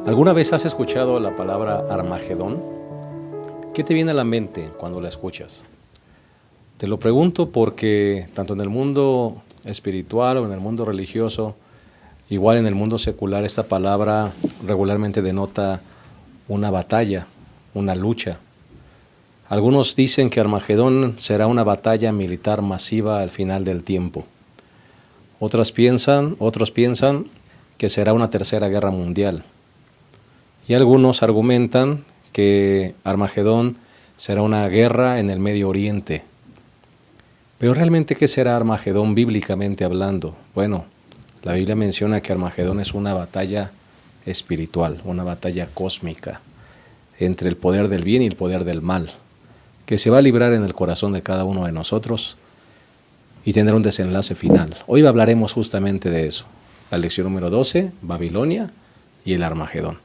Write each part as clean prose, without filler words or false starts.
¿Alguna vez has escuchado la palabra Armagedón? ¿Qué te viene a la mente cuando la escuchas? Te lo pregunto porque tanto en el mundo espiritual o en el mundo religioso, igual en el mundo secular, esta palabra regularmente denota una batalla, una lucha. Algunos dicen que Armagedón será una batalla militar masiva al final del tiempo. Otros piensan que será una tercera guerra mundial. Y algunos argumentan que Armagedón será una guerra en el Medio Oriente. Pero realmente, ¿qué será Armagedón bíblicamente hablando? Bueno, la Biblia menciona que Armagedón es una batalla espiritual, una batalla cósmica entre el poder del bien y el poder del mal, que se va a librar en el corazón de cada uno de nosotros y tendrá un desenlace final. Hoy hablaremos justamente de eso. La lección número 12, Babilonia y el Armagedón.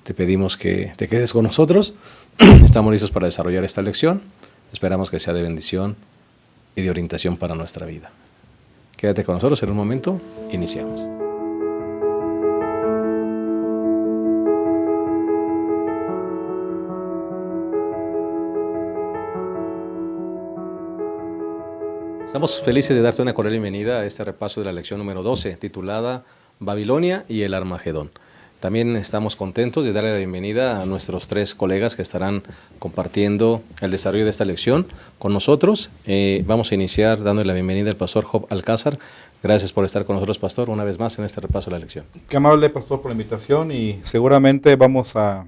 Te pedimos que te quedes con nosotros. Estamos listos para desarrollar esta lección. Esperamos que sea de bendición y de orientación para nuestra vida. Quédate con nosotros en un momento. Iniciamos. Estamos felices de darte una cordial bienvenida a este repaso de la lección número 12, titulada Babilonia y el Armagedón. También estamos contentos de darle la bienvenida a nuestros 3 colegas que estarán compartiendo el desarrollo de esta lección con nosotros. Vamos a iniciar dándole la bienvenida al pastor Job Alcázar. Gracias por estar con nosotros, pastor, una vez más en este repaso de la lección. Qué amable, pastor, por la invitación, y seguramente vamos a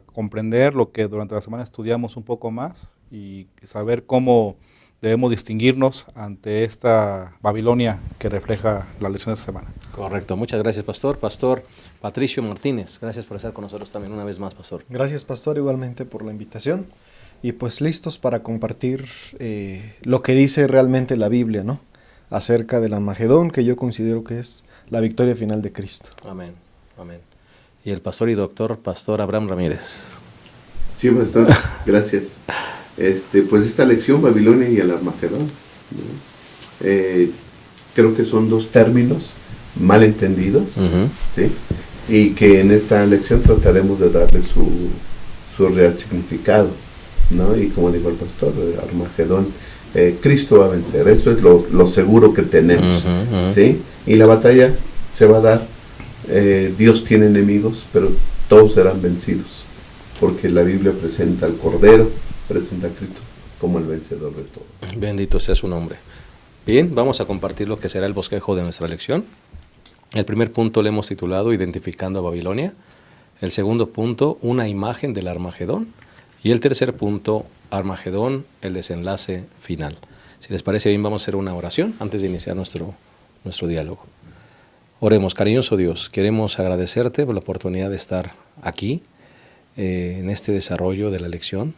comprender lo que durante la semana estudiamos un poco más y saber cómo debemos distinguirnos ante esta Babilonia que refleja la lección de esta semana. Correcto, muchas gracias, pastor. Pastor Patricio Martínez, gracias por estar con nosotros también una vez más, pastor. Gracias, pastor, igualmente por la invitación. Y pues listos para compartir lo que dice realmente la Biblia, ¿no? Acerca del Armagedón, que yo considero que es la victoria final de Cristo. Amén, amén. Y el pastor y doctor, pastor Abraham Ramírez. Sí, pastor, gracias. Pues esta lección, Babilonia y el Armagedón, ¿no? Creo que son 2 términos mal entendidos, ¿sí? Y que en esta lección trataremos de darle su real significado, ¿no? Y como dijo el pastor, Armagedón, Cristo va a vencer, eso es lo seguro que tenemos, ¿sí? Y la batalla se va a dar, Dios tiene enemigos, pero todos serán vencidos, porque la Biblia presenta al Cordero, presenta a Cristo como el vencedor de todo. Bendito sea su nombre. Bien, vamos a compartir lo que será el bosquejo de nuestra lección. El primer punto le hemos titulado Identificando a Babilonia. El segundo punto, una imagen del Armagedón. Y el tercer punto, Armagedón, el desenlace final. Si les parece bien, vamos a hacer una oración antes de iniciar nuestro diálogo. Oremos. Cariñoso Dios, queremos agradecerte por la oportunidad de estar aquí en este desarrollo de la lección.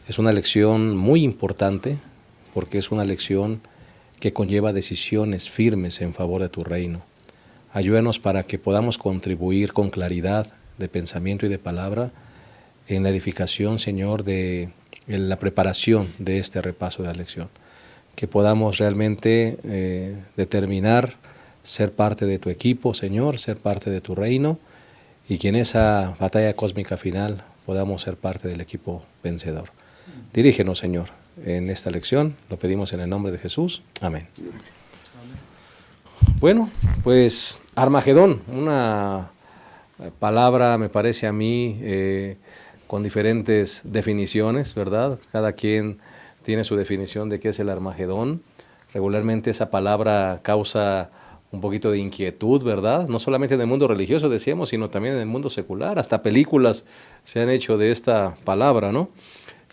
Es una lección muy importante porque es una lección que conlleva decisiones firmes en favor de tu reino. Ayúdanos para que podamos contribuir con claridad de pensamiento y de palabra en la edificación, Señor, en la preparación de este repaso de la lección. Que podamos realmente determinar ser parte de tu equipo, Señor, ser parte de tu reino, y que en esa batalla cósmica final podamos ser parte del equipo vencedor. Dirígenos, Señor, en esta lección. Lo pedimos en el nombre de Jesús. Amén. Bueno, pues Armagedón, una palabra, me parece a mí, con diferentes definiciones, ¿verdad? Cada quien tiene su definición de qué es el Armagedón. Regularmente esa palabra causa un poquito de inquietud, ¿verdad? No solamente en el mundo religioso, decíamos, sino también en el mundo secular. Hasta películas se han hecho de esta palabra, ¿no?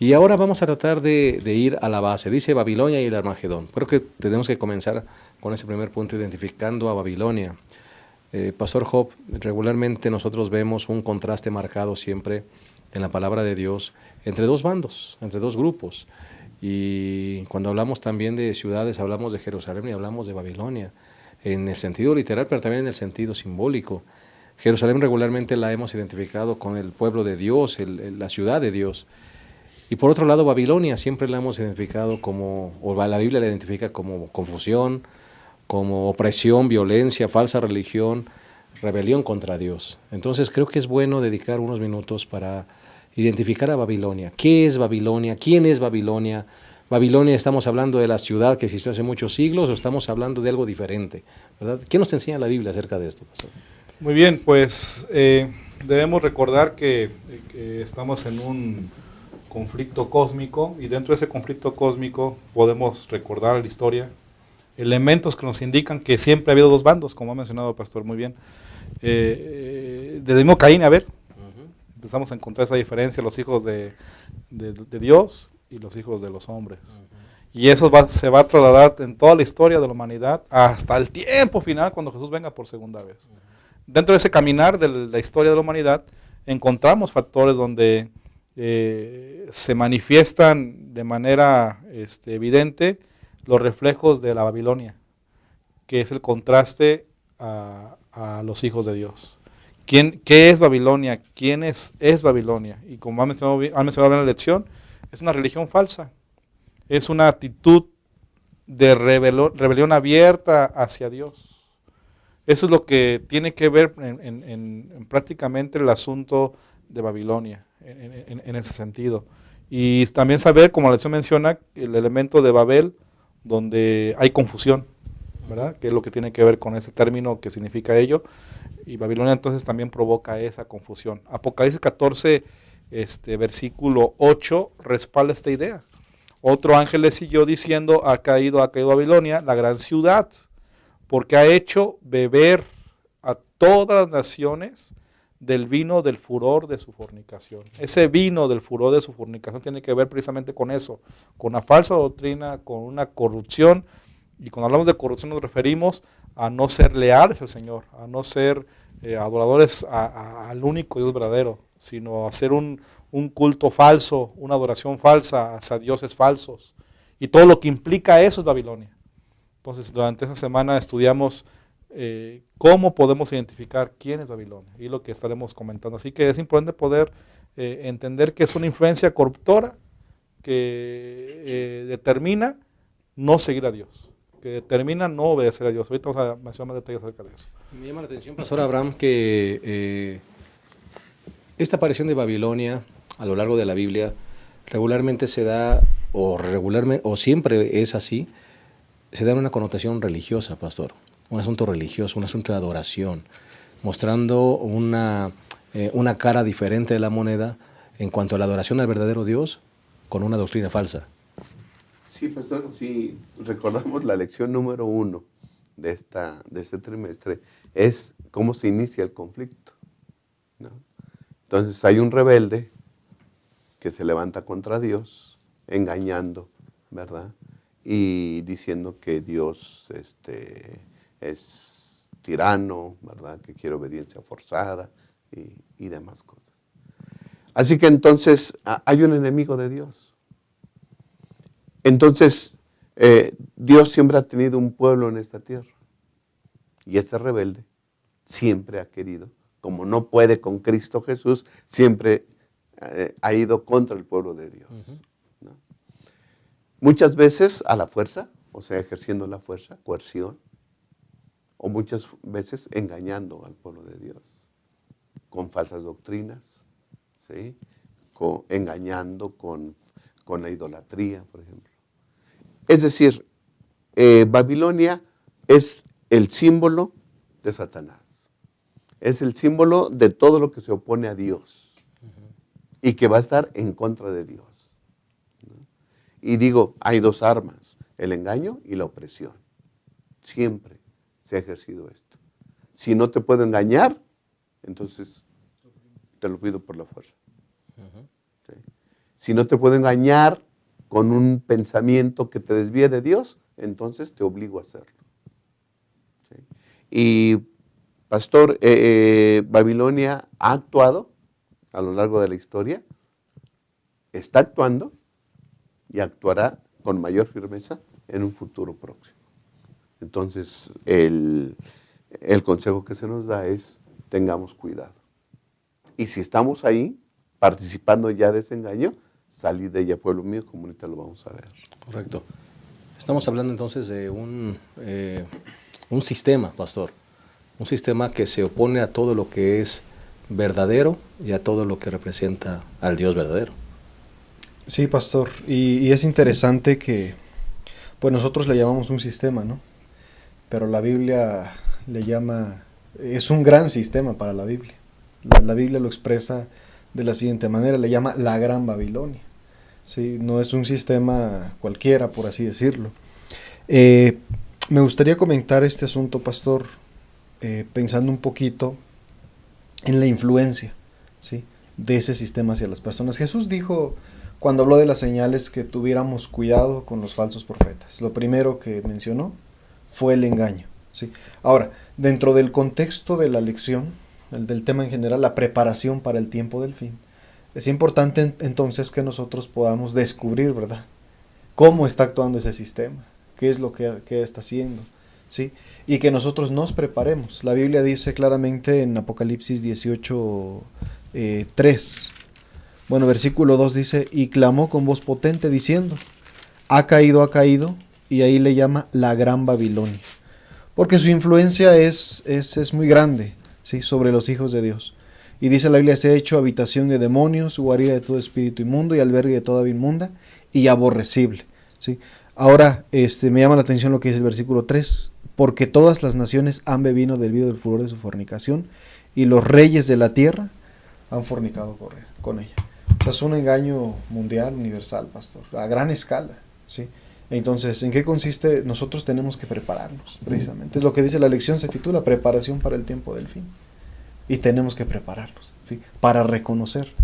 Y ahora vamos a tratar de ir a la base. Dice Babilonia y el Armagedón. Creo que tenemos que comenzar con ese primer punto, identificando a Babilonia. Pastor Job, regularmente nosotros vemos un contraste marcado siempre en la palabra de Dios entre 2 bandos, entre 2 grupos. Y cuando hablamos también de ciudades, hablamos de Jerusalén y hablamos de Babilonia, en el sentido literal, pero también en el sentido simbólico. Jerusalén regularmente la hemos identificado con el pueblo de Dios, la ciudad de Dios. Y por otro lado, Babilonia siempre la hemos identificado como, o la Biblia la identifica como confusión, como opresión, violencia, falsa religión, rebelión contra Dios. Entonces creo que es bueno dedicar unos minutos para identificar a Babilonia. ¿Qué es Babilonia? ¿Quién es Babilonia? Babilonia, ¿estamos hablando de la ciudad que existió hace muchos siglos o estamos hablando de algo diferente? ¿Verdad? ¿Qué nos enseña la Biblia acerca de esto, pastor? Muy bien, pues debemos recordar que estamos en un conflicto cósmico, y dentro de ese conflicto cósmico podemos recordar la historia, elementos que nos indican que siempre ha habido dos bandos, como ha mencionado el pastor muy bien. Desde el mismo Caín y Abel, empezamos a encontrar esa diferencia, los hijos de Dios y los hijos de los hombres. Y eso se va a trasladar en toda la historia de la humanidad hasta el tiempo final, cuando Jesús venga por segunda vez. Dentro de ese caminar de la historia de la humanidad, encontramos factores donde se manifiestan de manera evidente los reflejos de la Babilonia, que es el contraste a los hijos de Dios. ¿Qué es Babilonia? ¿Quién es Babilonia? Y como han mencionado en la lección, es una religión falsa. Es una actitud de rebelión abierta hacia Dios. Eso es lo que tiene que ver en prácticamente el asunto de Babilonia, en ese sentido. Y también saber, como la lección menciona, el elemento de Babel, donde hay confusión, ¿verdad? Que es lo que tiene que ver con ese término que significa ello. Y Babilonia entonces también provoca esa confusión. Apocalipsis 14, versículo 8, respalda esta idea. Otro ángel le siguió diciendo: ha caído Babilonia, la gran ciudad, porque ha hecho beber a todas las naciones del vino del furor de su fornicación. Ese vino del furor de su fornicación tiene que ver precisamente con eso, con una falsa doctrina, con una corrupción. Y cuando hablamos de corrupción nos referimos a no ser leales al Señor, a no ser adoradores al único Dios verdadero, sino a hacer un culto falso, una adoración falsa hacia dioses falsos. Y todo lo que implica eso es Babilonia. Entonces, durante esta semana estudiamos cómo podemos identificar quién es Babilonia, y lo que estaremos comentando. Así que es importante poder entender que es una influencia corruptora que determina no seguir a Dios, que determina no obedecer a Dios. Ahorita vamos a mencionar más detalles acerca de eso. Me llama la atención, pastor Abraham, que esta aparición de Babilonia a lo largo de la Biblia regularmente se da, o siempre es así, se da en una connotación religiosa, pastor. Un asunto religioso, un asunto de adoración, mostrando una cara diferente de la moneda en cuanto a la adoración al verdadero Dios con una doctrina falsa. Sí, pastor, sí, recordamos la lección número 1 de este trimestre, es cómo se inicia el conflicto, ¿no? Entonces hay un rebelde que se levanta contra Dios, engañando, ¿verdad? Y diciendo que Dios es tirano, ¿verdad? Que quiere obediencia forzada y demás cosas. Así que entonces hay un enemigo de Dios. Entonces Dios siempre ha tenido un pueblo en esta tierra. Y este rebelde siempre ha querido, como no puede con Cristo Jesús, siempre ha ido contra el pueblo de Dios. ¿No? Muchas veces a la fuerza, o sea, ejerciendo la fuerza, coerción, o muchas veces engañando al pueblo de Dios, con falsas doctrinas, ¿sí? Engañando con la idolatría, por ejemplo. Es decir, Babilonia es el símbolo de Satanás, es el símbolo de todo lo que se opone a Dios y que va a estar en contra de Dios. Y digo, hay dos armas, el engaño y la opresión. Siempre se ha ejercido esto. Si no te puedo engañar, entonces te lo pido por la fuerza. ¿Sí? Si no te puedo engañar con un pensamiento que te desvíe de Dios, entonces te obligo a hacerlo. ¿Sí? Y, pastor, Babilonia ha actuado a lo largo de la historia, está actuando y actuará con mayor firmeza en un futuro próximo. Entonces, el consejo que se nos da es tengamos cuidado. Y si estamos ahí, participando ya de ese engaño, salir de ella, pueblo mío, como ahorita lo vamos a ver. Correcto. Estamos hablando entonces de un sistema, pastor. Un sistema que se opone a todo lo que es verdadero y a todo lo que representa al Dios verdadero. Sí, pastor. Y es interesante que, pues nosotros le llamamos un sistema, ¿no? Pero la Biblia le llama, es un gran sistema para la Biblia. La Biblia lo expresa de la siguiente manera, le llama la Gran Babilonia. ¿Sí? No es un sistema cualquiera, por así decirlo. Me gustaría comentar este asunto, pastor, pensando un poquito en la influencia, ¿sí?, de ese sistema hacia las personas. Jesús dijo, cuando habló de las señales, que tuviéramos cuidado con los falsos profetas. Lo primero que mencionó fue el engaño, ¿sí? Ahora, dentro del contexto de la lección, del tema en general, la preparación para el tiempo del fin, es importante entonces que nosotros podamos descubrir, ¿verdad?, cómo está actuando ese sistema, qué es lo que está haciendo, ¿sí? Y que nosotros nos preparemos. La Biblia dice claramente en Apocalipsis 18, 3, bueno, versículo 2 dice, y clamó con voz potente diciendo, ha caído, y ahí le llama la Gran Babilonia, porque su influencia es muy grande, ¿sí?, sobre los hijos de Dios. Y dice la Biblia, se ha hecho habitación de demonios, guarida de todo espíritu inmundo y albergue de toda ave inmunda y aborrecible, ¿sí? Ahora, me llama la atención lo que dice el versículo 3, porque todas las naciones han bebido del vino del furor de su fornicación, y los reyes de la tierra han fornicado con ella. O sea, es un engaño mundial, universal, pastor, a gran escala, ¿sí? Entonces, ¿en qué consiste? Nosotros tenemos que prepararnos, precisamente. Es lo que dice la lección, se titula Preparación para el tiempo del fin. Y tenemos que prepararnos, ¿sí?, para reconocer,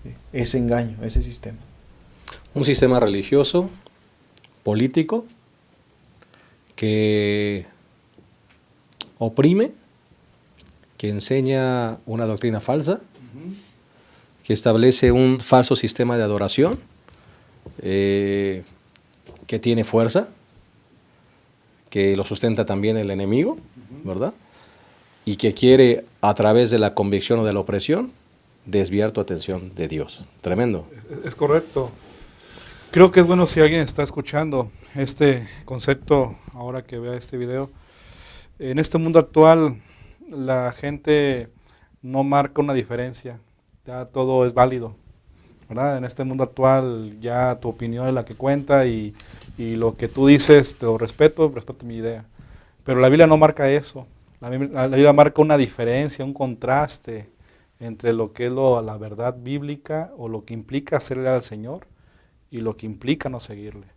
¿sí?, ese engaño, ese sistema. Un sistema religioso, político, que oprime, que enseña una doctrina falsa, que establece un falso sistema de adoración, que tiene fuerza, que lo sustenta también el enemigo, ¿verdad? Y que quiere, a través de la convicción o de la opresión, desviar tu atención de Dios. Tremendo. Es correcto. Creo que es bueno, si alguien está escuchando este concepto, ahora que vea este video. En este mundo actual, la gente no marca una diferencia, ya todo es válido, ¿verdad? En este mundo actual ya tu opinión es la que cuenta, y lo que tú dices te lo respeto mi idea. Pero la Biblia no marca eso. La Biblia marca una diferencia, un contraste entre lo que es la verdad bíblica, o lo que implica serle al Señor, y lo que implica no seguirle.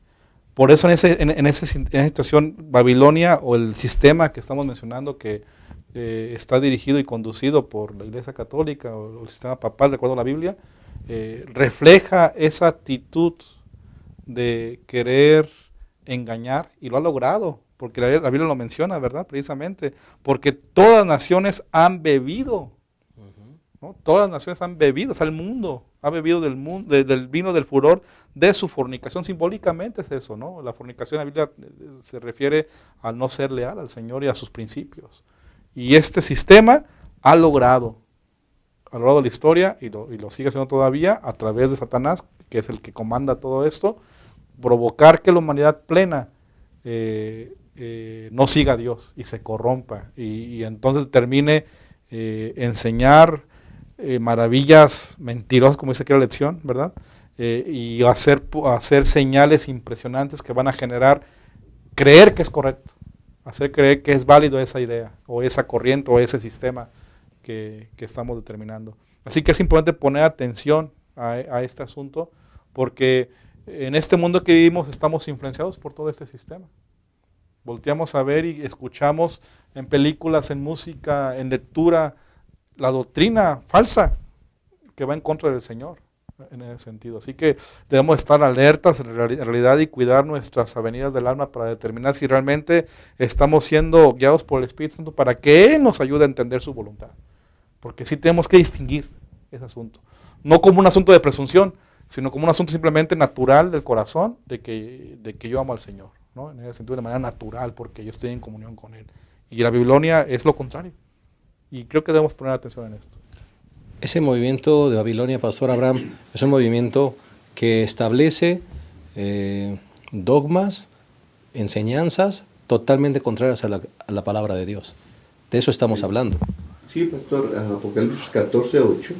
Por eso en esa situación, Babilonia, o el sistema que estamos mencionando, que está dirigido y conducido por la Iglesia Católica, o el sistema papal, de acuerdo a la Biblia, refleja esa actitud de querer engañar, y lo ha logrado, porque la Biblia lo menciona, ¿verdad?, precisamente, porque todas las naciones han bebido, ¿no? Todas las naciones han bebido, o sea, el mundo ha bebido del vino del furor de su fornicación. Simbólicamente es eso, ¿no? La fornicación en la Biblia se refiere al no ser leal al Señor y a sus principios. Y este sistema ha logrado, a lo largo de la historia, y lo sigue haciendo todavía, a través de Satanás, que es el que comanda todo esto, provocar que la humanidad plena no siga a Dios y se corrompa, y entonces termine enseñar maravillas mentirosas, como dice aquí la lección, ¿verdad? Y hacer señales impresionantes que van a generar creer que es correcto, hacer creer que es válido esa idea, o esa corriente, o ese sistema que estamos determinando. Así que es importante poner atención a este asunto, porque en este mundo que vivimos estamos influenciados por todo este sistema. Volteamos a ver y escuchamos en películas, en música, en lectura, la doctrina falsa que va en contra del Señor, en ese sentido. Así que debemos estar alertas en realidad, y cuidar nuestras avenidas del alma para determinar si realmente estamos siendo guiados por el Espíritu Santo, para que Él nos ayude a entender su voluntad. Porque sí tenemos que distinguir ese asunto. No como un asunto de presunción, sino como un asunto simplemente natural del corazón, de que yo amo al Señor, ¿no? En ese sentido, de manera natural, porque yo estoy en comunión con Él. Y la Babilonia es lo contrario. Y creo que debemos poner atención en esto. Ese movimiento de Babilonia, Pastor Abraham, es un movimiento que establece dogmas, enseñanzas totalmente contrarias a la palabra de Dios. De eso estamos hablando. Sí, pastor, Apocalipsis 14:8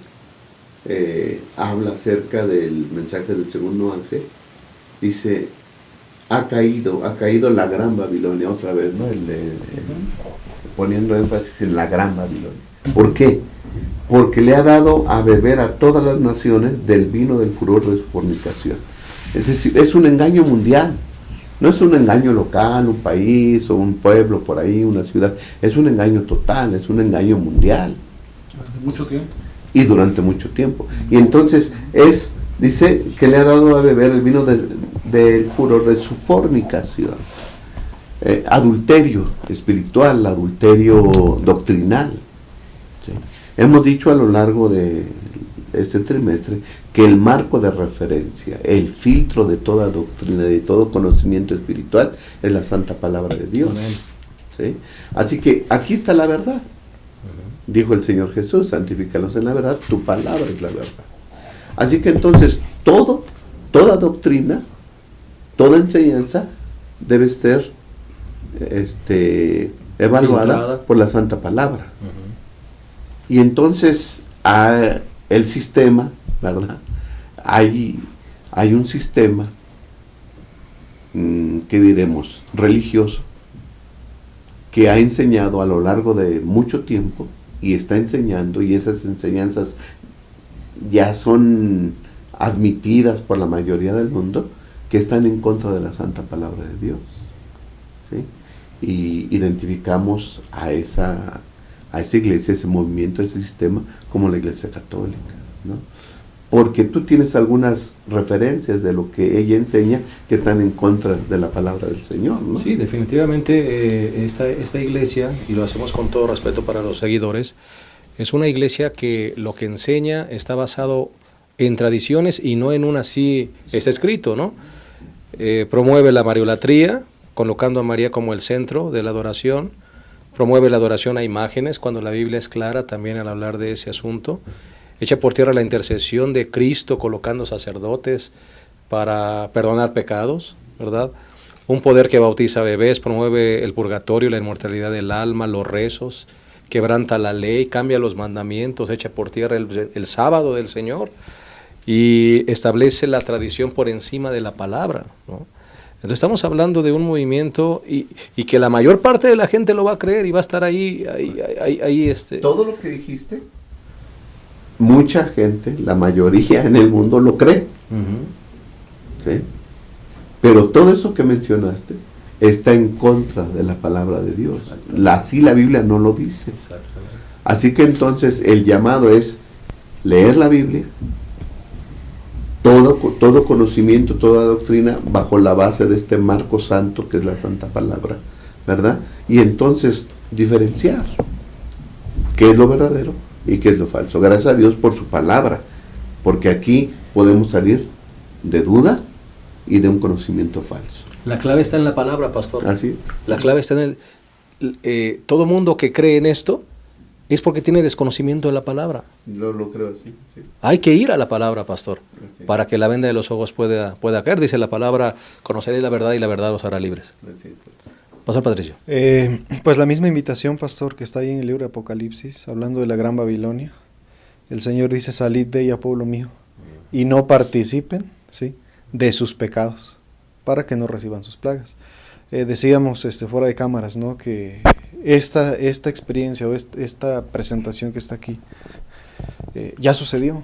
habla acerca del mensaje del segundo ángel. Dice, ha caído la gran Babilonia, otra vez, ¿no? Poniendo énfasis en la gran Babilonia. ¿Por qué? Porque le ha dado a beber a todas las naciones del vino del furor de su fornicación. Es decir, es un engaño mundial. No es un engaño local, un país o un pueblo por ahí, una ciudad. Es un engaño total, es un engaño mundial. Durante mucho tiempo. Y durante mucho tiempo. Y entonces dice que le ha dado a beber el vino del furor de su fornicación. Adulterio espiritual, adulterio doctrinal. ¿Sí? Hemos dicho a lo largo de este trimestre que el marco de referencia, el filtro de toda doctrina, de todo conocimiento espiritual, es la santa palabra de Dios. ¿Sí? Así que aquí está la verdad. Dijo el Señor Jesús, santifícalos en la verdad, tu palabra es la verdad. Así que entonces toda doctrina, toda enseñanza debe ser evaluada filtrada por la santa palabra. Y entonces el sistema, ¿verdad? Hay un sistema, ¿qué diremos? Religioso, que ha enseñado a lo largo de mucho tiempo y está enseñando, y esas enseñanzas ya son admitidas por la mayoría del mundo, que están en contra de la santa palabra de Dios. ¿Sí? Y identificamos a esa iglesia, ese movimiento, ese sistema, como la Iglesia Católica, ¿no? Porque tú tienes algunas referencias de lo que ella enseña que están en contra de la palabra del Señor, ¿no? Sí, definitivamente esta iglesia, y lo hacemos con todo respeto para los seguidores, es una iglesia que lo que enseña está basado en tradiciones y no en una así está escrito, ¿no? Promueve la mariolatría, colocando a María como el centro de la adoración. Promueve la adoración a imágenes, cuando la Biblia es clara también al hablar de ese asunto. Echa por tierra la intercesión de Cristo, colocando sacerdotes para perdonar pecados, ¿verdad? Un poder que bautiza bebés, promueve el purgatorio, la inmortalidad del alma, los rezos, quebranta la ley, cambia los mandamientos, echa por tierra el sábado del Señor y establece la tradición por encima de la palabra, ¿no? Entonces estamos hablando de un movimiento y que la mayor parte de la gente lo va a creer y va a estar ahí. Todo lo que dijiste, mucha gente, la mayoría en el mundo lo cree. ¿Sí? Pero todo eso que mencionaste está en contra de la palabra de Dios. Así la Biblia no lo dice. Así que entonces el llamado es leer la Biblia, todo conocimiento, toda doctrina bajo la base de este marco santo que es la santa palabra, ¿verdad? Y entonces diferenciar qué es lo verdadero y qué es lo falso. Gracias a Dios por su palabra, porque aquí podemos salir de duda y de un conocimiento falso. La clave está en la palabra, pastor. ¿Así? La clave está en todo mundo que cree en esto es porque tiene desconocimiento de la palabra. Lo creo así, sí. Hay que ir a la palabra, pastor, Sí. para que la venda de los ojos pueda caer. Dice la palabra, conoceréis la verdad y la verdad os hará libres. Sí. Pastor Patricio. Pues la misma invitación, pastor, que está ahí en el libro de Apocalipsis, hablando de la gran Babilonia. El Señor dice, salid de ella, pueblo mío, y no participen, ¿sí?, de sus pecados, para que no reciban sus plagas. Decíamos fuera de cámaras, ¿no?, que esta experiencia o esta presentación que está aquí ya sucedió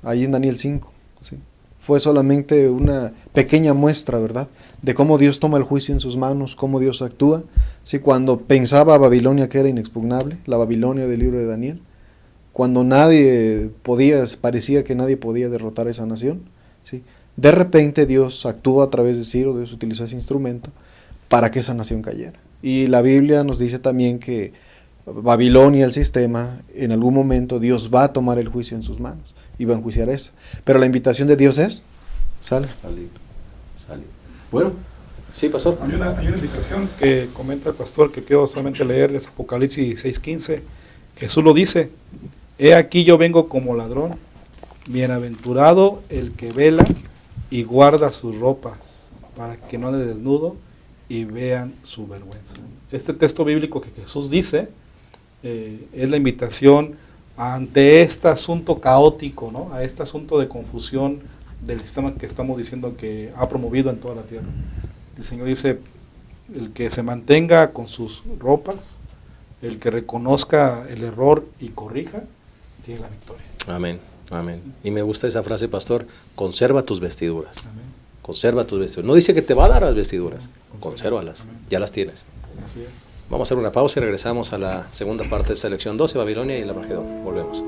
ahí en Daniel 5, ¿sí? Fue solamente una pequeña muestra, ¿verdad?, de cómo Dios toma el juicio en sus manos, cómo Dios actúa, ¿sí? Cuando pensaba Babilonia que era inexpugnable, la Babilonia del libro de Daniel, cuando parecía que nadie podía derrotar a esa nación, ¿sí?, de repente Dios actuó a través de Ciro, Dios utilizó ese instrumento para que esa nación cayera. Y la Biblia nos dice también que Babilonia, el sistema, en algún momento Dios va a tomar el juicio en sus manos y va a enjuiciar eso. Pero la invitación de Dios es, sale. Bueno, sí, pastor. Hay una invitación que comenta el pastor que quiero solamente leer, es Apocalipsis 6:15. Jesús lo dice, he aquí yo vengo como ladrón, bienaventurado el que vela y guarda sus ropas, para que no ande desnudo y vean su vergüenza. Este texto bíblico que Jesús dice es la invitación ante este asunto caótico, ¿no? A este asunto de confusión del sistema que estamos diciendo que ha promovido en toda la tierra. El Señor dice, el que se mantenga con sus ropas, el que reconozca el error y corrija, tiene la victoria. Amén, amén. Y me gusta esa frase, pastor, conserva tus vestiduras. Amén. Conserva tus vestiduras. No dice que te va a dar las vestiduras, consérvalas, Amén. ya las tienes. Así es. Vamos a hacer una pausa y regresamos a la segunda parte de esta lección 12, Babilonia y el Armagedón. Volvemos.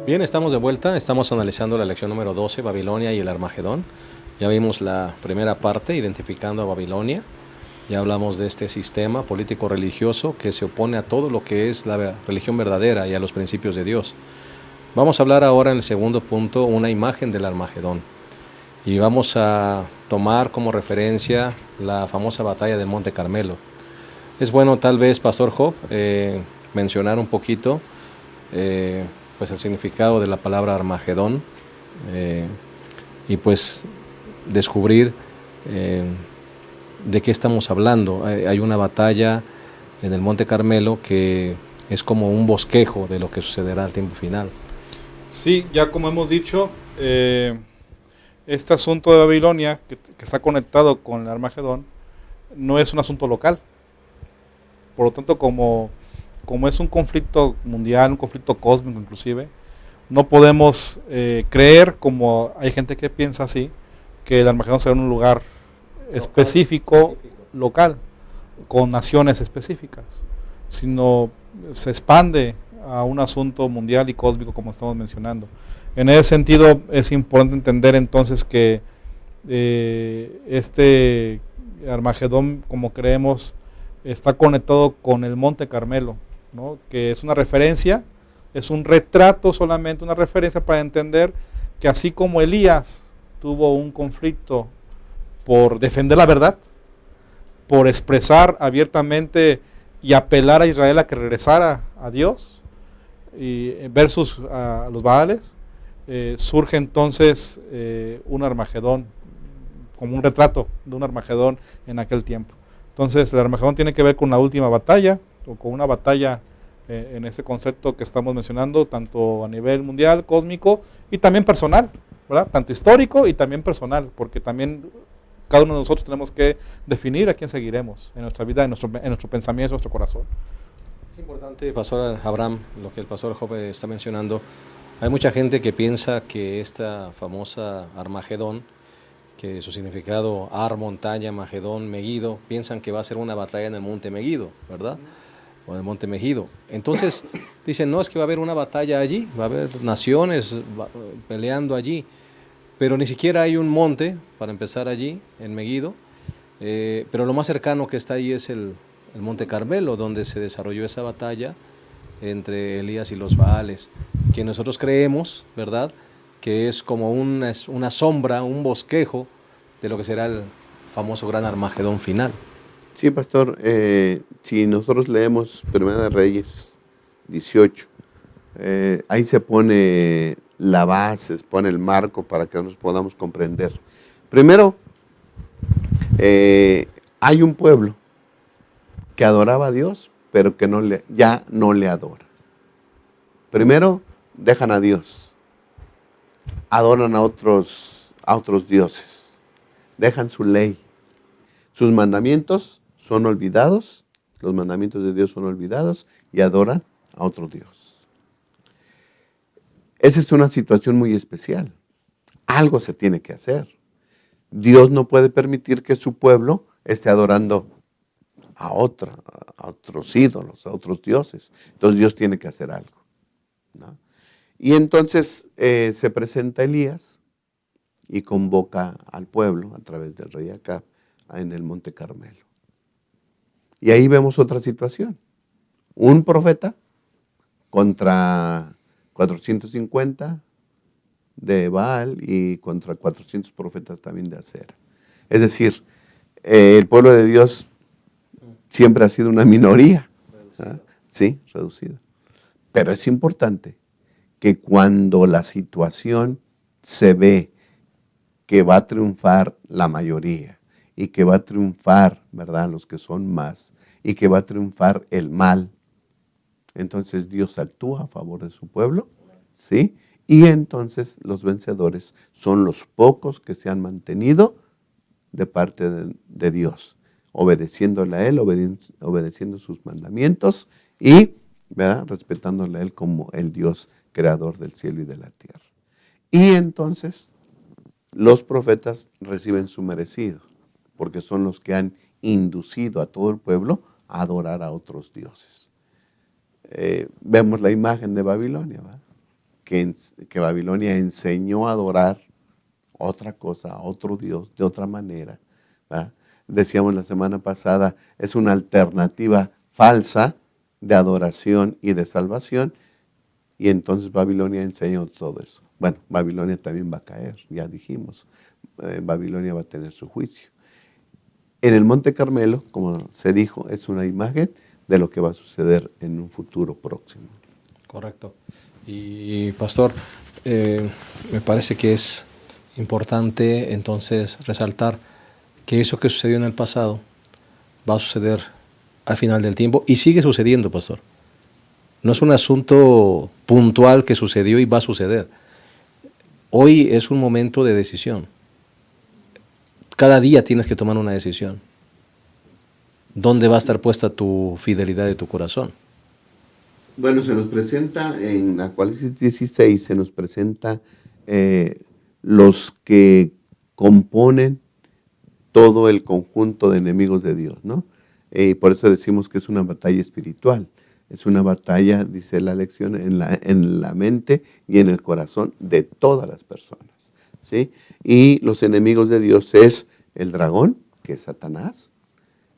Bien, estamos de vuelta, estamos analizando la lección número 12, Babilonia y el Armagedón. Ya vimos la primera parte, identificando a Babilonia. Ya hablamos de este sistema político-religioso que se opone a todo lo que es la religión verdadera y a los principios de Dios. Vamos a hablar ahora en el segundo punto, una imagen del Armagedón. Y vamos a tomar como referencia la famosa batalla del Monte Carmelo. Es bueno tal vez, Pastor Job, mencionar un poquito pues el significado de la palabra Armagedón y pues descubrir de qué estamos hablando. Hay una batalla en el Monte Carmelo que es como un bosquejo de lo que sucederá al tiempo final. Sí, ya como hemos dicho, este asunto de Babilonia, que está conectado con el Armagedón, no es un asunto local. Por lo tanto, como es un conflicto mundial, un conflicto cósmico inclusive, no podemos creer, como hay gente que piensa así, que el Armagedón será en un lugar específico, local, con naciones específicas, sino se expande a un asunto mundial y cósmico como estamos mencionando. En ese sentido es importante entender entonces que este Armagedón, como creemos, está conectado con el Monte Carmelo, ¿no? Que es una referencia, es un retrato solamente, una referencia para entender que así como Elías tuvo un conflicto por defender la verdad, por expresar abiertamente y apelar a Israel a que regresara a Dios, y versus a los Baales, surge entonces un Armagedón, como un retrato de un Armagedón en aquel tiempo. Entonces el Armagedón tiene que ver con la última batalla, o con una batalla en ese concepto que estamos mencionando, tanto a nivel mundial, cósmico, y también personal, ¿verdad? Tanto histórico y también personal, porque también cada uno de nosotros tenemos que definir a quién seguiremos en nuestra vida, en nuestro pensamiento, en nuestro corazón. Es importante, Pastor Abraham, lo que el Pastor Job está mencionando. Hay mucha gente que piensa que esta famosa Armagedón, que su significado Ar, montaña, Magedón, Megido, piensan que va a ser una batalla en el monte Megido, ¿verdad? O en el monte Megido. Entonces dicen, no, es que va a haber una batalla allí, va a haber naciones peleando allí, pero ni siquiera hay un monte para empezar allí, en Megido, pero lo más cercano que está ahí es el Monte Carmelo, donde se desarrolló esa batalla entre Elías y los Baales, que nosotros creemos, ¿verdad?, que es como una sombra, un bosquejo de lo que será el famoso gran Armagedón final. Sí, pastor, si nosotros leemos Primera de Reyes 18, ahí se pone la base, se pone el marco para que nosotros podamos comprender. Primero, hay un pueblo que adoraba a Dios, pero que ya no le adora. Primero, dejan a Dios, adoran a otros dioses, dejan su ley, sus mandamientos son olvidados, los mandamientos de Dios son olvidados y adoran a otro Dios. Esa es una situación muy especial. Algo se tiene que hacer. Dios no puede permitir que su pueblo esté adorando a otros ídolos, a otros dioses. Entonces Dios tiene que hacer algo, ¿no? Y entonces se presenta Elías y convoca al pueblo a través del rey Acab en el Monte Carmelo. Y ahí vemos otra situación. Un profeta contra 450 de Baal y contra 400 profetas también de Acera. Es decir, el pueblo de Dios siempre ha sido una minoría. ¿Ah? Sí, reducida. Pero es importante que cuando la situación se ve que va a triunfar la mayoría y que va a triunfar, ¿verdad?, los que son más, y que va a triunfar el mal, entonces Dios actúa a favor de su pueblo, ¿sí? Y entonces los vencedores son los pocos que se han mantenido de parte de Dios, obedeciéndole a Él, obedeciendo sus mandamientos y, ¿verdad?, respetándole a Él como el Dios creador del cielo y de la tierra. Y entonces los profetas reciben su merecido, porque son los que han inducido a todo el pueblo a adorar a otros dioses. Vemos la imagen de Babilonia, ¿verdad? Que Babilonia enseñó a adorar otra cosa, a otro Dios, de otra manera, ¿verdad? Decíamos la semana pasada, es una alternativa falsa de adoración y de salvación, y entonces Babilonia enseñó todo eso. Bueno, Babilonia también va a caer, ya dijimos, Babilonia va a tener su juicio. En el Monte Carmelo, como se dijo, es una imagen de lo que va a suceder en un futuro próximo. Correcto. Y pastor, me parece que es importante entonces resaltar que eso que sucedió en el pasado va a suceder al final del tiempo y sigue sucediendo, pastor. No es un asunto puntual que sucedió y va a suceder. Hoy es un momento de decisión. Cada día tienes que tomar una decisión. ¿Dónde va a estar puesta tu fidelidad de tu corazón? Bueno, se nos presenta en Apocalipsis 16, se nos presenta los que componen todo el conjunto de enemigos de Dios, ¿no? Y por eso decimos que es una batalla espiritual. Es una batalla, dice la lección, en la mente y en el corazón de todas las personas, ¿sí? Y los enemigos de Dios es el dragón, que es Satanás,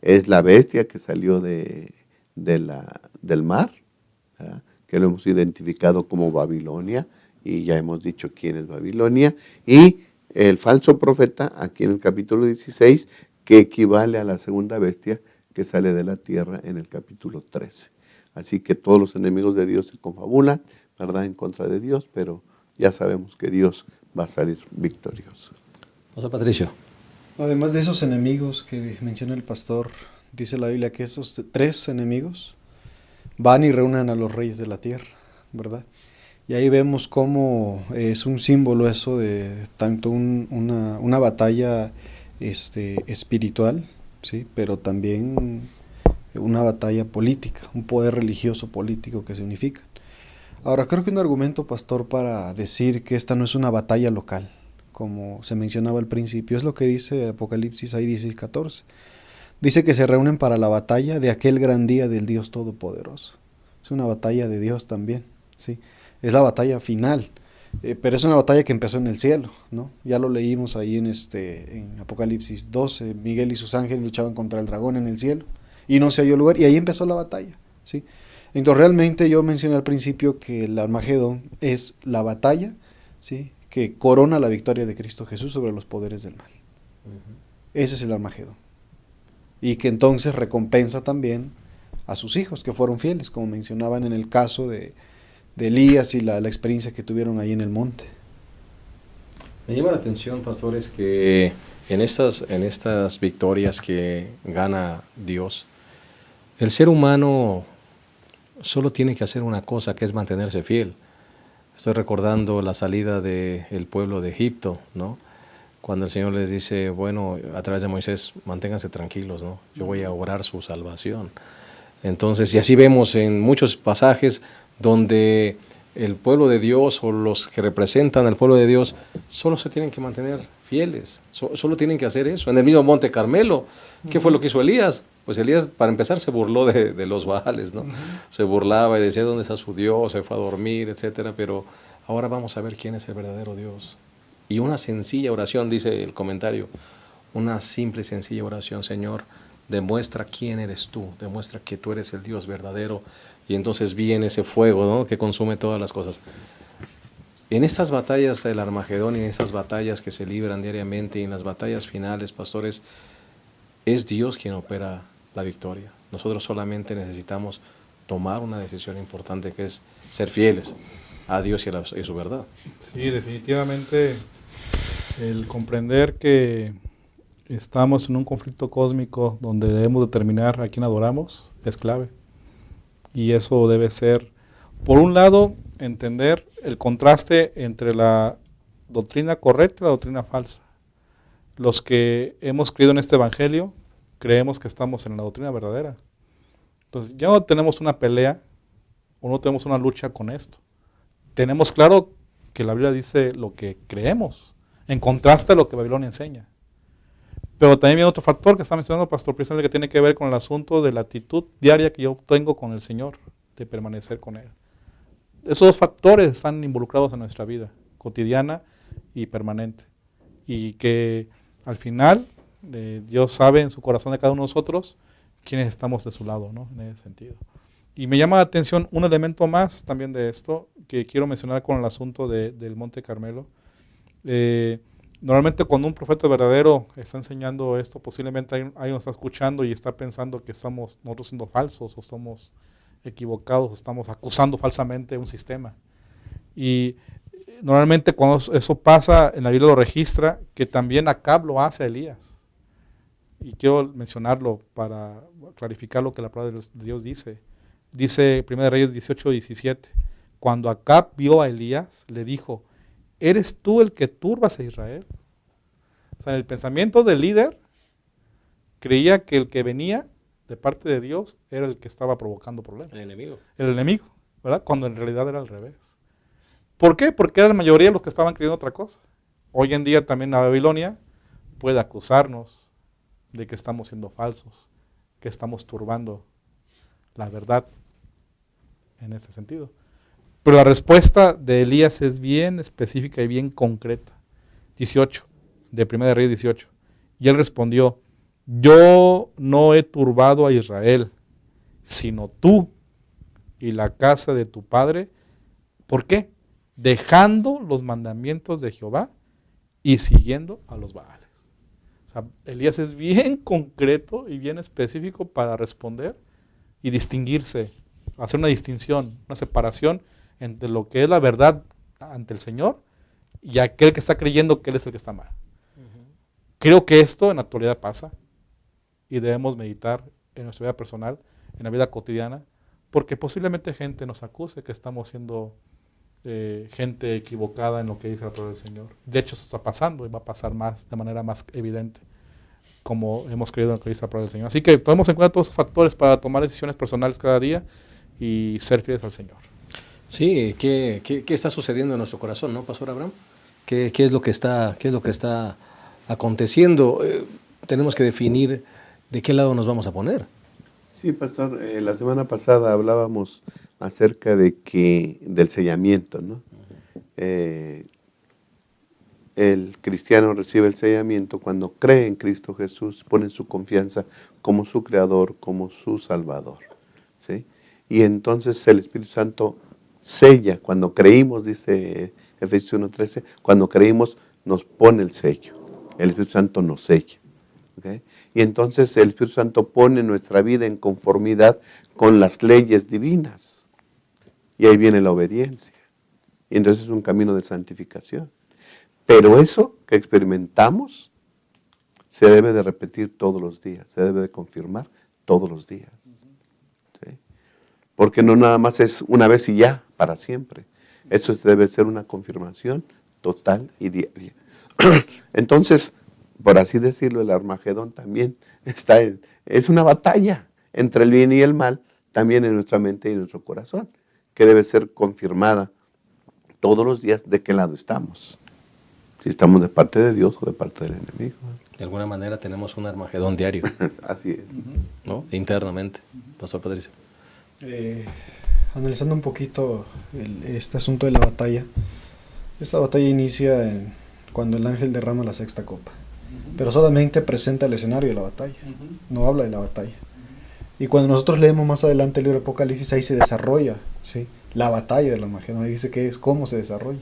es la bestia que salió del mar, ¿verdad?, que lo hemos identificado como Babilonia, y ya hemos dicho quién es Babilonia, y el falso profeta, aquí en el capítulo 16, que equivale a la segunda bestia que sale de la tierra en el capítulo 13. Así que todos los enemigos de Dios se confabulan, ¿verdad?, en contra de Dios, pero ya sabemos que Dios va a salir victorioso. José Patricio. Además de esos enemigos que menciona el pastor, dice la Biblia que esos 3 enemigos van y reúnen a los reyes de la tierra, ¿verdad? Y ahí vemos cómo es un símbolo eso de tanto una batalla espiritual, ¿sí?, pero también una batalla política, un poder religioso político que se unifican. Ahora, creo que un argumento, pastor, para decir que esta no es una batalla local, como se mencionaba al principio, es lo que dice Apocalipsis ahí 16:14. Dice que se reúnen para la batalla de aquel gran día del Dios Todopoderoso. Es una batalla de Dios también, ¿sí? Es la batalla final, pero es una batalla que empezó en el cielo, ¿no? Ya lo leímos ahí en Apocalipsis 12, Miguel y sus ángeles luchaban contra el dragón en el cielo, y no se halló lugar, y ahí empezó la batalla, ¿sí? Entonces realmente yo mencioné al principio que el Armagedón es la batalla, ¿sí?, que corona la victoria de Cristo Jesús sobre los poderes del mal. Ese es el Armagedón. Y que entonces recompensa también a sus hijos que fueron fieles, como mencionaban en el caso de Elías y la experiencia que tuvieron ahí en el monte. Me llama la atención, pastores, que en estas victorias que gana Dios, el ser humano solo tiene que hacer una cosa, que es mantenerse fiel. Estoy recordando la salida del pueblo de Egipto, ¿no? Cuando el Señor les dice, bueno, a través de Moisés, manténganse tranquilos, ¿no? Yo voy a obrar su salvación. Entonces, y así vemos en muchos pasajes donde el pueblo de Dios o los que representan al pueblo de Dios solo se tienen que mantener fieles, solo tienen que hacer eso. En el mismo Monte Carmelo, ¿qué fue lo que hizo Elías? Pues Elías, para empezar, se burló de los Baales, ¿no? Se burlaba y decía, ¿dónde está su Dios? Se fue a dormir, etcétera. Pero ahora vamos a ver quién es el verdadero Dios. Y una sencilla oración, dice el comentario, una simple y sencilla oración: Señor, demuestra quién eres tú, demuestra que tú eres el Dios verdadero. Y entonces viene ese fuego, ¿no?, que consume todas las cosas. En estas batallas del Armagedón y en estas batallas que se libran diariamente y en las batallas finales, pastores, es Dios quien opera la victoria. Nosotros solamente necesitamos tomar una decisión importante, que es ser fieles a Dios y a su verdad. Sí, definitivamente el comprender que estamos en un conflicto cósmico donde debemos determinar a quién adoramos es clave. Y eso debe ser, por un lado, entender el contraste entre la doctrina correcta y la doctrina falsa. Los que hemos creído en este evangelio creemos que estamos en la doctrina verdadera. Entonces ya no tenemos una pelea o no tenemos una lucha con esto. Tenemos claro que la Biblia dice lo que creemos, en contraste a lo que Babilonia enseña. Pero también viene otro factor que está mencionando el pastor, precisamente, que tiene que ver con el asunto de la actitud diaria que yo tengo con el Señor, de permanecer con Él. Esos dos factores están involucrados en nuestra vida, cotidiana y permanente. Y que al final Dios sabe en su corazón de cada uno de nosotros quiénes estamos de su lado, ¿no? En ese sentido. Y me llama la atención un elemento más también de esto, que quiero mencionar con el asunto del Monte Carmelo. Normalmente cuando un profeta verdadero está enseñando esto, posiblemente alguien nos está escuchando y está pensando que estamos nosotros siendo falsos, o estamos equivocados, o estamos acusando falsamente un sistema. Y normalmente cuando eso pasa, en la Biblia lo registra, que también Acab lo hace a Elías. Y quiero mencionarlo para clarificar lo que la palabra de Dios dice. Dice 1 Reyes 18:17, cuando Acab vio a Elías, le dijo, ¿eres tú el que turbas a Israel? O sea, en el pensamiento del líder, creía que el que venía de parte de Dios era el que estaba provocando problemas. El enemigo. El enemigo, ¿verdad? Cuando en realidad era al revés. ¿Por qué? Porque era la mayoría de los que estaban creyendo otra cosa. Hoy en día también la Babilonia puede acusarnos de que estamos siendo falsos, que estamos turbando la verdad en ese sentido. Pero la respuesta de Elías es bien específica y bien concreta. 18, de 1 Reyes 18. Y él respondió, yo no he turbado a Israel, sino tú y la casa de tu padre. ¿Por qué? Dejando los mandamientos de Jehová y siguiendo a los Baales. O sea, Elías es bien concreto y bien específico para responder y distinguirse, hacer una distinción, una separación entre lo que es la verdad ante el Señor y aquel que está creyendo que Él es el que está mal. Creo que esto en la actualidad pasa y debemos meditar en nuestra vida personal, en la vida cotidiana, porque posiblemente gente nos acuse que estamos siendo gente equivocada en lo que dice la palabra del Señor. De hecho, eso está pasando y va a pasar más, de manera más evidente, como hemos creído en lo que dice la palabra del Señor. Así que tomemos en cuenta todos esos factores para tomar decisiones personales cada día y ser fieles al Señor. Sí, ¿qué está sucediendo en nuestro corazón, no, Pastor Abraham? ¿Qué es lo que está aconteciendo? Tenemos que definir de qué lado nos vamos a poner. Sí, pastor, la semana pasada hablábamos acerca del sellamiento, ¿no? El cristiano recibe el sellamiento cuando cree en Cristo Jesús, pone su confianza como su Creador, como su Salvador, ¿sí? Y entonces el Espíritu Santo sella, cuando creímos, dice Efesios 1:13, cuando creímos nos pone el sello, el Espíritu Santo nos sella. ¿Okay? Y entonces el Espíritu Santo pone nuestra vida en conformidad con las leyes divinas. Y ahí viene la obediencia. Y entonces es un camino de santificación. Pero eso que experimentamos se debe de repetir todos los días, se debe de confirmar todos los días. ¿Sí? Porque no nada más es una vez y ya, para siempre. Eso debe ser una confirmación total y diaria. Entonces, por así decirlo, el Armagedón también es una batalla entre el bien y el mal, también en nuestra mente y en nuestro corazón, que debe ser confirmada todos los días de qué lado estamos. Si estamos de parte de Dios o de parte del enemigo. De alguna manera tenemos un Armagedón diario. Así es. ¿No? Internamente. Pastor Patricio. Analizando un poquito este asunto de la batalla, esta batalla inicia cuando el ángel derrama la sexta copa. Pero solamente presenta el escenario de la batalla, no habla de la batalla. Y cuando nosotros leemos más adelante el libro de Apocalipsis, ahí se desarrolla, ¿sí?, la batalla del Armagedón. Ahí dice cómo se desarrolla.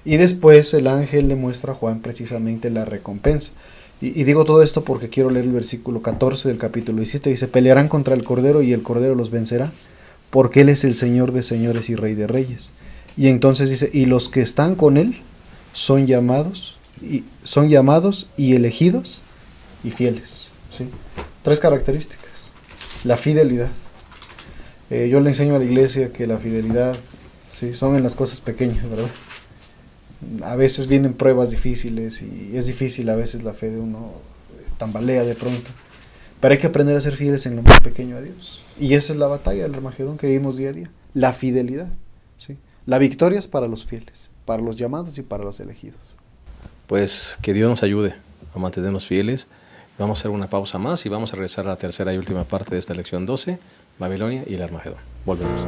Y después el ángel le muestra a Juan precisamente la recompensa. Y digo todo esto porque quiero leer el versículo 14 del capítulo 17. Dice, pelearán contra el Cordero y el Cordero los vencerá, porque Él es el Señor de señores y Rey de reyes. Y entonces dice, y los que están con Él son llamados y elegidos y fieles. ¿Sí? 3 características. La fidelidad. Yo le enseño a la iglesia que la fidelidad, ¿sí?, son en las cosas pequeñas, ¿verdad? A veces vienen pruebas difíciles y es difícil a veces la fe de uno, tambalea de pronto. Pero hay que aprender a ser fieles en lo más pequeño a Dios. Y esa es la batalla del Armagedón que vivimos día a día. La fidelidad. ¿Sí? La victoria es para los fieles, para los llamados y para los elegidos. Pues que Dios nos ayude a mantenernos fieles. Vamos a hacer una pausa más y vamos a regresar a la tercera y última parte de esta lección 12, Babilonia y el Armagedón. Volvemos.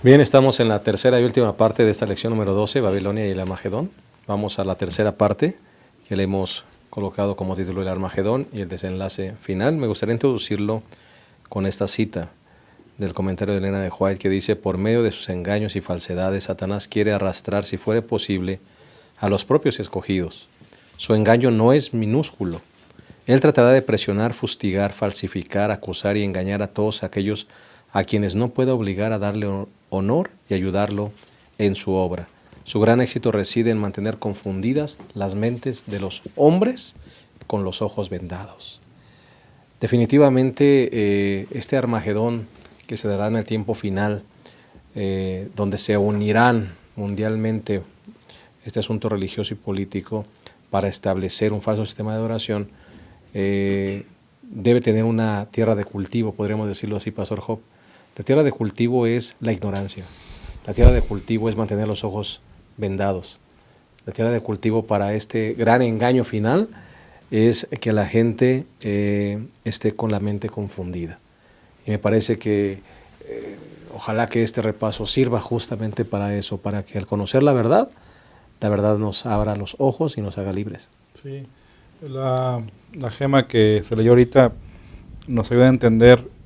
Bien, estamos en la tercera y última parte de esta lección número 12, Babilonia y el Armagedón. Vamos a la tercera parte, que le hemos colocado como título el Armagedón y el desenlace final. Me gustaría introducirlo con esta cita del comentario de Elena de White, que dice: por medio de sus engaños y falsedades, Satanás quiere arrastrar, si fuere posible, a los propios escogidos. Su engaño no es minúsculo. Él tratará de presionar, fustigar, falsificar, acusar y engañar a todos aquellos a quienes no pueda obligar a darle honor y ayudarlo en su obra. Su gran éxito reside en mantener confundidas las mentes de los hombres con los ojos vendados. Definitivamente este Armagedón que se dará en el tiempo final, donde se unirán mundialmente este asunto religioso y político para establecer un falso sistema de adoración, debe tener una tierra de cultivo, podríamos decirlo así, Pastor Job. La tierra de cultivo es la ignorancia. La tierra de cultivo es mantener los ojos vendados. La tierra de cultivo para este gran engaño final es que la gente esté con la mente confundida. Y me parece que ojalá que este repaso sirva justamente para eso, para que al conocer la verdad nos abra los ojos y nos haga libres. Sí, la gema que se leyó ahorita nos ayuda a entender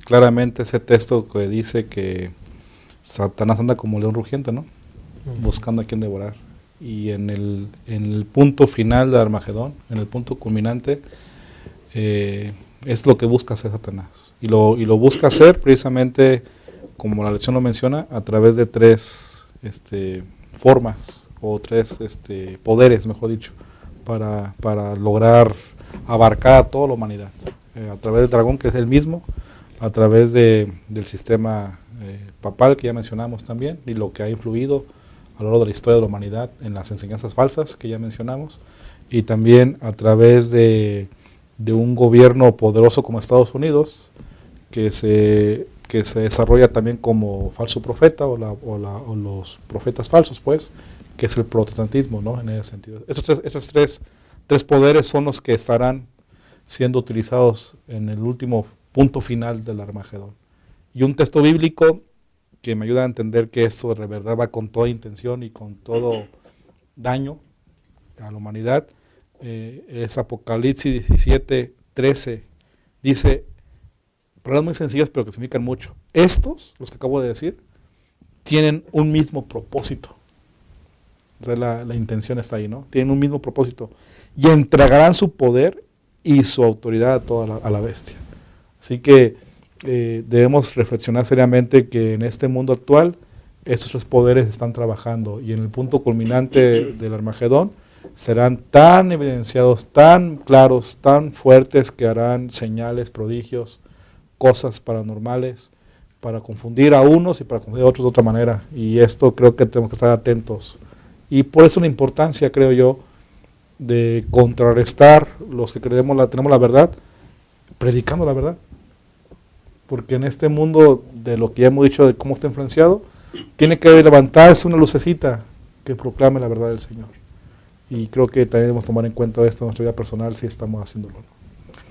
claramente ese texto que dice que Satanás anda como león rugiente, ¿no? Buscando a quien devorar. Y en el punto final de Armagedón, en el punto culminante, es lo que busca hacer Satanás. Y lo busca hacer precisamente, como la lección lo menciona, a través de tres formas, o tres poderes, mejor dicho, para lograr abarcar a toda la humanidad. A través del dragón, que es el mismo, a través del sistema papal, que ya mencionamos también, y lo que ha influido a lo largo de la historia de la humanidad en las enseñanzas falsas, que ya mencionamos, y también a través de un gobierno poderoso como Estados Unidos, que se desarrolla también como falso profeta, o los profetas falsos, pues, que es el protestantismo, ¿no? En ese sentido. Esos tres poderes son los que estarán siendo utilizados en el último punto final del Armagedón. Y un texto bíblico que me ayuda a entender que esto de verdad va con toda intención y con todo daño a la humanidad, es Apocalipsis 17:13. Dice, palabras muy sencillas pero que significan mucho. Estos, los que acabo de decir, tienen un mismo propósito. O sea, la intención está ahí, ¿no? Tienen un mismo propósito. Y entregarán su poder y su autoridad a la bestia. Así que debemos reflexionar seriamente que en este mundo actual estos tres poderes están trabajando, y en el punto culminante del Armagedón serán tan evidenciados, tan claros, tan fuertes, que harán señales, prodigios, cosas paranormales para confundir a unos y para confundir a otros de otra manera. Y esto creo que tenemos que estar atentos. Y por eso la importancia, creo yo, de contrarrestar los que tenemos la verdad, predicando la verdad. Porque en este mundo, de lo que ya hemos dicho de cómo está influenciado, tiene que levantarse una lucecita que proclame la verdad del Señor. Y creo que también debemos tomar en cuenta esto en nuestra vida personal, si estamos haciéndolo.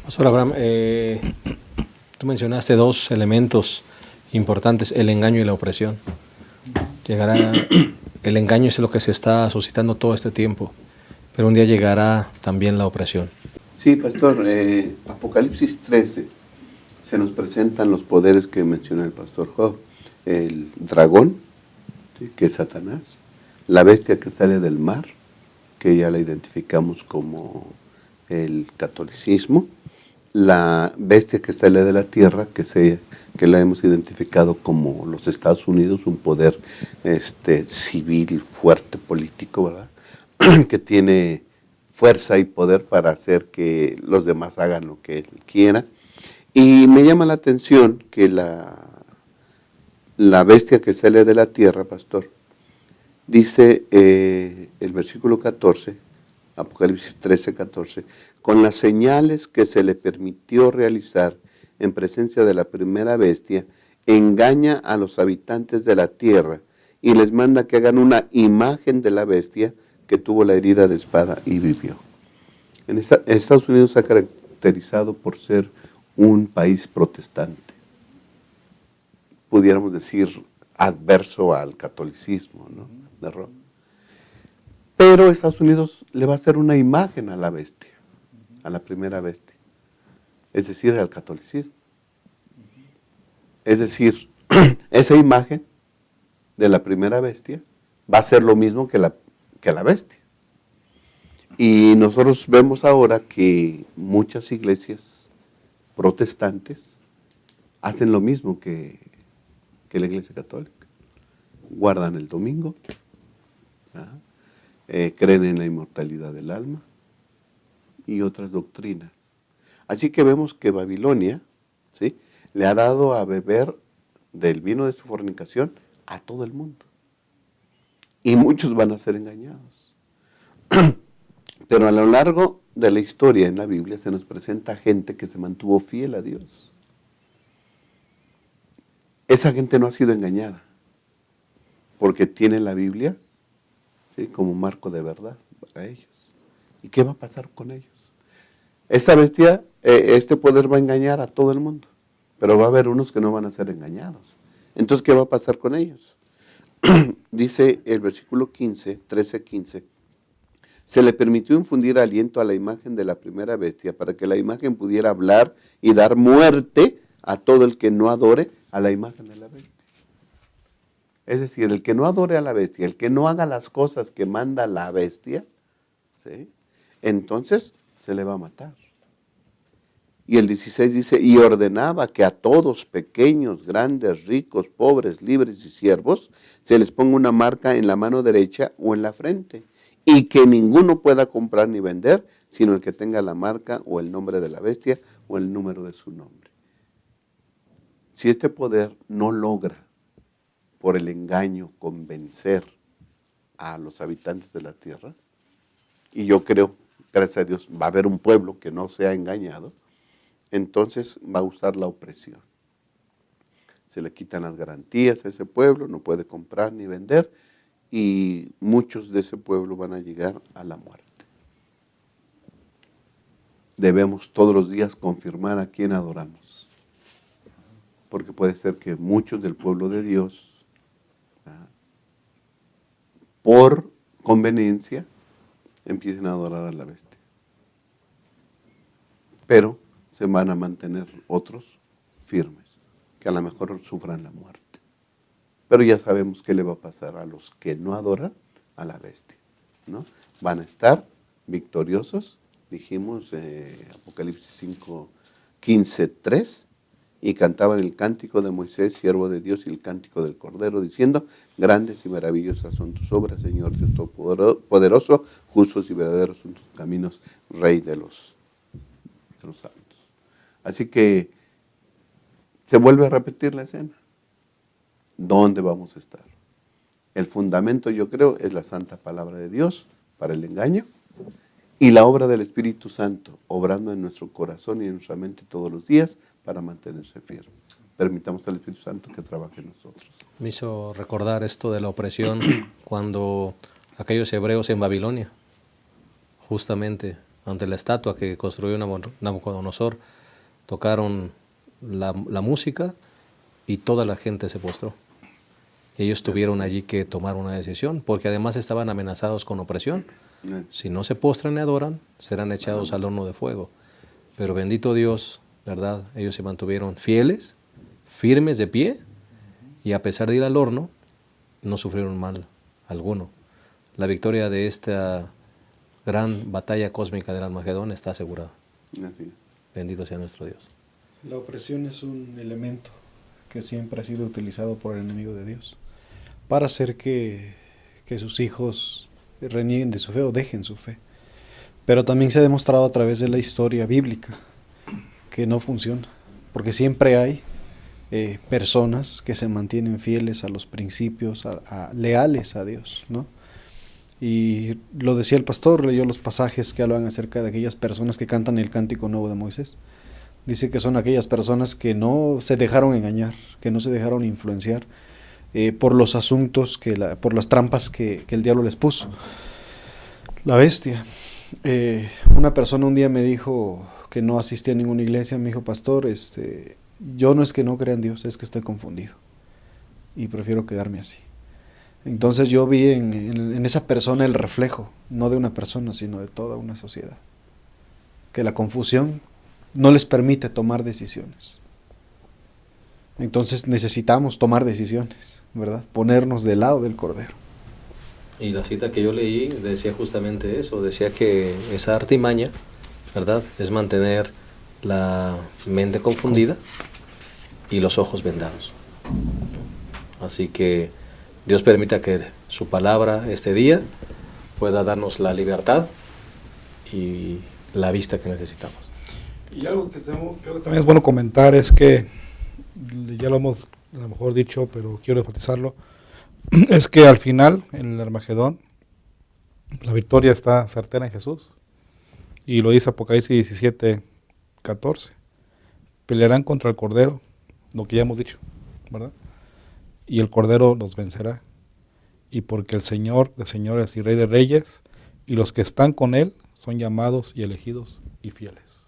Pastor Abraham, tú mencionaste dos elementos importantes, el engaño y la opresión. El engaño es lo que se está suscitando todo este tiempo, pero un día llegará también la opresión. Sí, pastor, Apocalipsis 13 se nos presentan los poderes que menciona el pastor Job. El dragón, ¿sí?, que es Satanás, la bestia que sale del mar, que ya la identificamos como el catolicismo, la bestia que sale de la tierra, que la hemos identificado como los Estados Unidos, un poder civil fuerte, político, ¿verdad? Que tiene fuerza y poder para hacer que los demás hagan lo que él quiera. Y me llama la atención que la bestia que sale de la tierra, pastor, dice el versículo 14, Apocalipsis 13:14, con las señales que se le permitió realizar en presencia de la primera bestia, engaña a los habitantes de la tierra y les manda que hagan una imagen de la bestia que tuvo la herida de espada y vivió. Estados Unidos se ha caracterizado por ser un país protestante. Pudiéramos decir adverso al catolicismo, ¿no? De Roma. Pero Estados Unidos le va a hacer una imagen a la bestia, a la primera bestia, es decir, al catolicismo. Es decir, esa imagen de la primera bestia va a ser lo mismo que la bestia. Y nosotros vemos ahora que muchas iglesias protestantes hacen lo mismo que la iglesia católica. Guardan el domingo, creen en la inmortalidad del alma y otras doctrinas. Así que vemos que Babilonia, ¿sí?, le ha dado a beber del vino de su fornicación a todo el mundo. Y muchos van a ser engañados. Pero a lo largo de la historia en la Biblia se nos presenta gente que se mantuvo fiel a Dios. Esa gente no ha sido engañada, porque tiene la Biblia, ¿sí?, como marco de verdad para ellos. ¿Y qué va a pasar con ellos? Esta bestia, este poder va a engañar a todo el mundo, pero va a haber unos que no van a ser engañados. Entonces, ¿qué va a pasar con ellos? Dice el versículo 13-15, se le permitió infundir aliento a la imagen de la primera bestia para que la imagen pudiera hablar y dar muerte a todo el que no adore a la imagen de la bestia. Es decir, el que no adore a la bestia, el que no haga las cosas que manda la bestia, ¿sí?, entonces se le va a matar. Y el 16 dice, y ordenaba que a todos, pequeños, grandes, ricos, pobres, libres y siervos, se les ponga una marca en la mano derecha o en la frente, y que ninguno pueda comprar ni vender, sino el que tenga la marca o el nombre de la bestia o el número de su nombre. Si este poder no logra, por el engaño, convencer a los habitantes de la tierra, y yo creo, gracias a Dios, va a haber un pueblo que no sea engañado, entonces va a usar la opresión. Se le quitan las garantías a ese pueblo, no puede comprar ni vender, y muchos de ese pueblo van a llegar a la muerte. Debemos todos los días confirmar a quién adoramos, porque puede ser que muchos del pueblo de Dios, por conveniencia, empiecen a adorar a la bestia. Pero se van a mantener otros firmes, que a lo mejor sufran la muerte. Pero ya sabemos qué le va a pasar a los que no adoran a la bestia, ¿no? Van a estar victoriosos, dijimos Apocalipsis 5:15-3, y cantaban el cántico de Moisés, siervo de Dios, y el cántico del Cordero, diciendo, grandes y maravillosas son tus obras, Señor Dios Todopoderoso, justos y verdaderos son tus caminos, Rey de los santos. Así que se vuelve a repetir la escena. ¿Dónde vamos a estar? El fundamento, yo creo, es la santa palabra de Dios para el engaño y la obra del Espíritu Santo, obrando en nuestro corazón y en nuestra mente todos los días para mantenerse firme. Permitamos al Espíritu Santo que trabaje en nosotros. Me hizo recordar esto de la opresión cuando aquellos hebreos en Babilonia, justamente ante la estatua que construyó Nabucodonosor, tocaron la música y toda la gente se postró. Ellos tuvieron allí que tomar una decisión, porque además estaban amenazados con opresión. Si no se postran y adoran, serán echados al horno de fuego. Pero bendito Dios, ¿verdad? Ellos se mantuvieron fieles, firmes de pie, y a pesar de ir al horno, no sufrieron mal alguno. La victoria de esta gran batalla cósmica del Armagedón está asegurada. Bendito sea nuestro Dios. La opresión es un elemento que siempre ha sido utilizado por el enemigo de Dios para hacer que sus hijos renieguen de su fe o dejen su fe. Pero también se ha demostrado a través de la historia bíblica que no funciona, porque siempre hay personas que se mantienen fieles a los principios, leales a Dios, ¿no? Y lo decía el pastor, leyó los pasajes que hablan acerca de aquellas personas que cantan el cántico nuevo de Moisés. Dice que son aquellas personas que no se dejaron engañar, que no se dejaron influenciar por los asuntos, por las trampas que el diablo les puso. La bestia. Una persona un día me dijo que no asistía a ninguna iglesia, me dijo, pastor, yo no es que no crea en Dios, es que estoy confundido. y prefiero quedarme así. Entonces yo vi en esa persona el reflejo, no de una persona, sino de toda una sociedad. Que la confusión no les permite tomar decisiones. Entonces necesitamos tomar decisiones, ¿verdad? Ponernos del lado del Cordero. Y la cita que yo leí decía justamente eso, decía que esa artimaña, ¿verdad?, es mantener la mente confundida y los ojos vendados. Así que Dios permita que su palabra este día pueda darnos la libertad y la vista que necesitamos. Y algo que creo que también es bueno comentar es que, ya lo hemos a lo mejor dicho, pero quiero enfatizarlo, es que al final, en el Armagedón, la victoria está certera en Jesús. Y lo dice Apocalipsis 17:14. Pelearán contra el Cordero, lo que ya hemos dicho, ¿verdad? Y el Cordero los vencerá. Y porque el Señor de señores y Rey de reyes, y los que están con Él, son llamados y elegidos y fieles.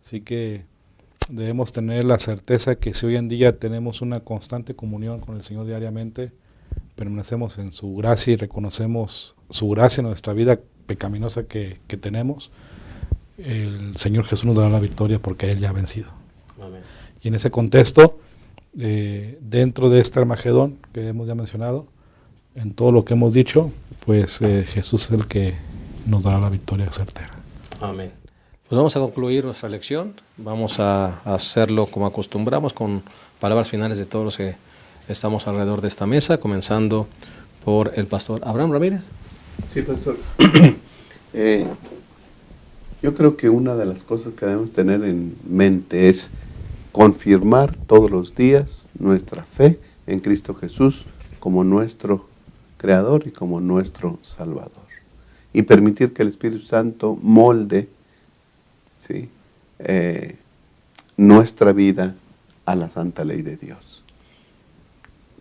Así que debemos tener la certeza que si hoy en día tenemos una constante comunión con el Señor diariamente, permanecemos en su gracia y reconocemos su gracia en nuestra vida pecaminosa que tenemos, el Señor Jesús nos dará la victoria porque Él ya ha vencido. Amén. Y en ese contexto, dentro de este Armagedón que hemos ya mencionado, en todo lo que hemos dicho, pues Jesús es el que nos dará la victoria certera. Amén. Pues vamos a concluir nuestra lección. Vamos a hacerlo como acostumbramos, con palabras finales de todos los que estamos alrededor de esta mesa, comenzando por el pastor Abraham Ramírez. Sí, pastor. Yo creo que una de las cosas que debemos tener en mente es confirmar todos los días nuestra fe en Cristo Jesús como nuestro Creador y como nuestro Salvador. Y permitir que el Espíritu Santo molde, ¿sí?, nuestra vida a la santa ley de Dios.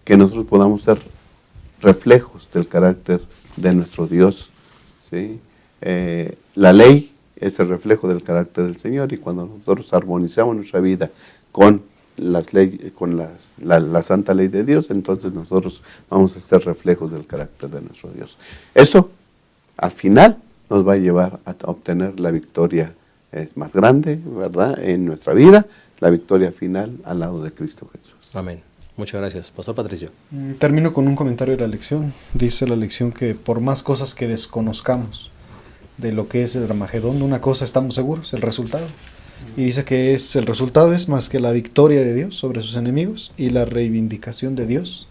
Que nosotros podamos ser reflejos del carácter de nuestro Dios, ¿sí? La ley es el reflejo del carácter del Señor, y cuando nosotros armonizamos nuestra vida con las leyes, con la santa ley de Dios, entonces nosotros vamos a ser reflejos del carácter de nuestro Dios. Eso, al final, nos va a llevar a obtener la victoria más grande, ¿verdad?, en nuestra vida, la victoria final al lado de Cristo Jesús. Amén. Muchas gracias. Pastor Patricio. Termino con un comentario de la lección. Dice la lección que por más cosas que desconozcamos de lo que es el Armagedón, de una cosa estamos seguros, el resultado. Y dice que el resultado es más que la victoria de Dios sobre sus enemigos y la reivindicación de Dios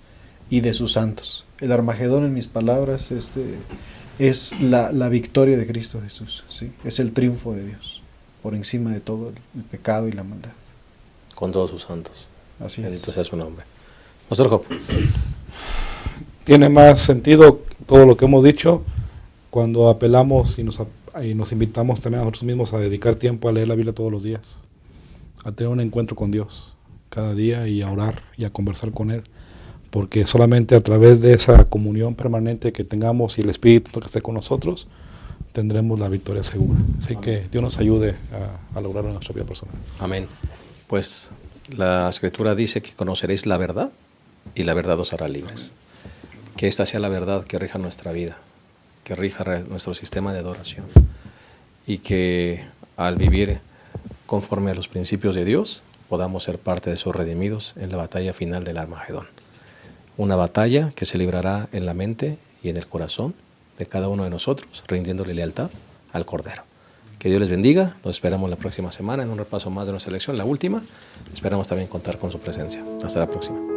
y de sus santos. El Armagedón, en mis palabras, es la victoria de Cristo Jesús, ¿sí? Es el triunfo de Dios por encima de todo el pecado y la maldad. Con todos sus santos. Así Bendito es. sea su nombre. Pastor Job. Tiene más sentido todo lo que hemos dicho cuando apelamos y nos invitamos también a nosotros mismos a dedicar tiempo a leer la Biblia todos los días, a tener un encuentro con Dios cada día y a orar y a conversar con Él, porque solamente a través de esa comunión permanente que tengamos y el Espíritu que esté con nosotros, tendremos la victoria segura. Así que Dios nos ayude a lograrlo en nuestra vida personal. Amén. Pues la Escritura dice que conoceréis la verdad y la verdad os hará libres. Que esta sea la verdad que rija nuestra vida, que rija nuestro sistema de adoración, y que al vivir conforme a los principios de Dios podamos ser parte de esos redimidos en la batalla final del Armagedón. Una batalla que se librará en la mente y en el corazón de cada uno de nosotros, rindiéndole lealtad al Cordero. Que Dios les bendiga. Nos esperamos la próxima semana en un repaso más de nuestra lección, la última. Esperamos también contar con su presencia. Hasta la próxima.